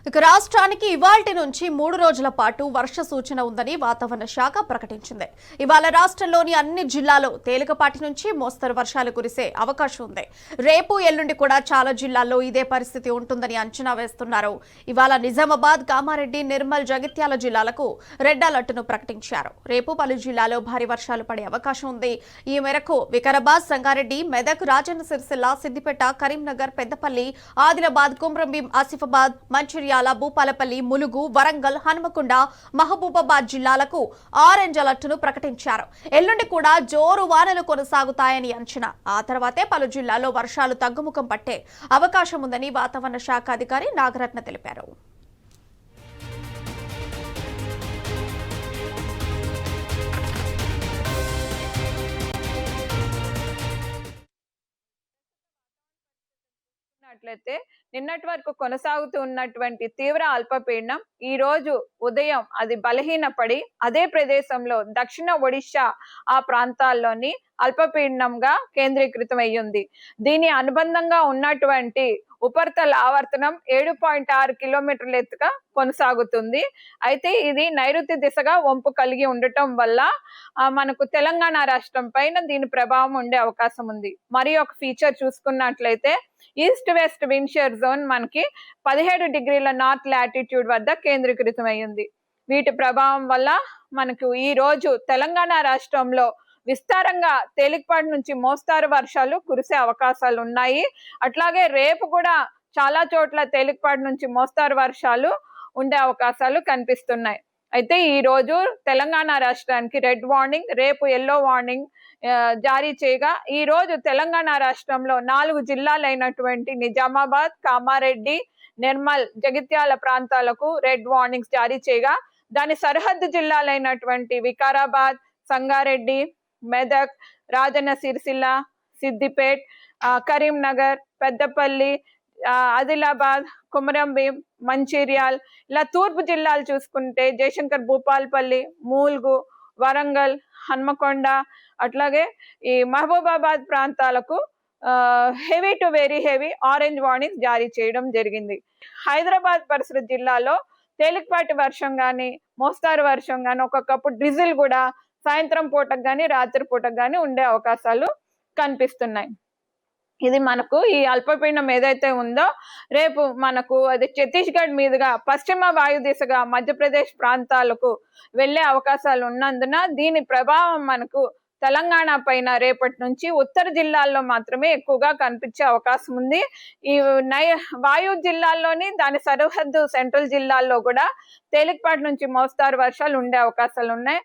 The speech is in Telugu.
ఇక రాష్ట్రానికి ఇవాల్టి నుంచి 3 రోజుల పాటు వర్ష సూచన ఉందని వాతావరణ శాఖ ప్రకటించింది. ఇవాళ రాష్ట్రంలోని అన్ని జిల్లాల్లో తేలికపాటి నుంచి మోస్తరు వర్షాలు కురిసే అవకాశం ఉంది. రేపు ఎల్లుండి కూడా చాలా జిల్లాల్లో ఇదే పరిస్థితి ఉంటుందని అంచనా వేస్తున్నారు. ఇవాళ నిజామాబాద్, కామారెడ్డి, నిర్మల్, జగిత్యాల జిల్లాలకు రెడ్ అలర్ట్ను ప్రకటించారు. రేపు పలు జిల్లాల్లో భారీ వర్షాలు పడే అవకాశం ఉంది. ఈ మేరకు వికారాబాద్, సంగారెడ్డి, మెదక్, రాజన్న సిరిసిల్ల, సిద్దిపేట, కరీంనగర్, పెద్దపల్లి, ఆదిలాబాద్, కుమ్రంభీం, ఆసిఫాబాద్, మంచిర్యాల, భూపాలపల్లి, ములుగు, వరంగల్, హన్మకొండ, మహబూబాబాద్ జిల్లాలకు ఆరెంజ్ అలర్ట్ను ప్రకటించారు. ఎల్లుండి కూడా జోరు వానలు కొనసాగుతాయని అంచనా. ఆ తర్వాతే పలు జిల్లాల్లో వర్షాలు తగ్గుముఖం పట్టే అవకాశం ఉందని వాతావరణ శాఖ అధికారి నాగరత్న తెలిపారు. చూసినట్లయితే నిన్నటి వరకు కొనసాగుతూ ఉన్నటువంటి తీవ్ర అల్పపీడనం ఈ రోజు ఉదయం అది బలహీనపడి అదే ప్రదేశంలో దక్షిణ ఒడిశా ఆ ప్రాంతాల్లోని అల్పపీడనంగా కేంద్రీకృతమయ్యింది. దీని అనుబంధంగా ఉన్నటువంటి ఉపరితల ఆవర్తనం 7.6 కిలోమీటర్ల ఎత్తుగా కొనసాగుతుంది. అయితే ఇది నైరుతి దిశగా వంపు కలిగి ఉండటం వల్ల మనకు తెలంగాణ రాష్ట్రం పైన దీని ప్రభావం ఉండే అవకాశం ఉంది. మరి ఒక ఫీచర్ చూసుకున్నట్లయితే east west wind shear zone మనకి 17 డిగ్రీల నార్త్ లాటిట్యూడ్ వద్ద కేంద్రీకృతమైంది. వీటి ప్రభావం వల్ల మనకు ఈ రోజు తెలంగాణ రాష్ట్రంలో విస్తారంగా తేలికపాటి నుంచి మోస్తారు వర్షాలు కురిసే అవకాశాలు ఉన్నాయి. అట్లాగే రేపు కూడా చాలా చోట్ల తేలికపాటి నుంచి మోస్తారు వర్షాలు ఉండే అవకాశాలు కనిపిస్తున్నాయి. అయితే ఈ రోజు తెలంగాణ రాష్ట్రానికి రెడ్ వార్నింగ్, రేపు ఎల్లో వార్నింగ్ జారీ చేయగా ఈ రోజు తెలంగాణ రాష్ట్రంలో 4 జిల్లాలైనటువంటి నిజామాబాద్, కామారెడ్డి, నిర్మల్, జగిత్యాల ప్రాంతాలకు రెడ్ వార్నింగ్స్ జారీ చేయగా దాని సరిహద్దు జిల్లాలైనటువంటి వికారాబాద్, సంగారెడ్డి, మెదక్, రాజన్న సిరిసిల్ల, సిద్దిపేట్, కరీంనగర్, పెద్దపల్లి, ఆదిలాబాద్, కుమరంభీం, మంచిర్యాల్, ఇలా తూర్పు జిల్లాలు చూసుకుంటే జయశంకర్, భూపాలపల్లి, మూల్గు, వరంగల్, హన్మకొండ, అట్లాగే ఈ మహబూబాబాద్ ప్రాంతాలకు heavy to very heavy orange warning జారీ చేయడం జరిగింది. హైదరాబాద్ పరిసర జిల్లాలో తేలికపాటి వర్షం కానీ, మోస్తారు వర్షం కానీ, ఒక్కొక్కప్పుడు డ్రిజిల్ కూడా సాయంత్రం పూటకు కానీ, రాత్రి పూటకు కానీ ఉండే అవకాశాలు కనిపిస్తున్నాయి. ఇది మనకు ఈ అల్పపీడనం ఏదైతే ఉందో రేపు మనకు అది ఛత్తీస్గఢ్ మీదుగా పశ్చిమ వాయు దిశగా మధ్యప్రదేశ్ ప్రాంతాలకు వెళ్లే అవకాశాలు ఉన్నందున దీని ప్రభావం మనకు తెలంగాణ పైన రేపటి నుంచి ఉత్తర జిల్లాల్లో మాత్రమే ఎక్కువగా కనిపించే అవకాశం ఉంది. ఈ వాయు జిల్లాల్లోని దాని సరిహద్దు సెంట్రల్ జిల్లాల్లో కూడా తేలికపాటి నుంచి మోస్తారు వర్షాలు ఉండే అవకాశాలు ఉన్నాయి.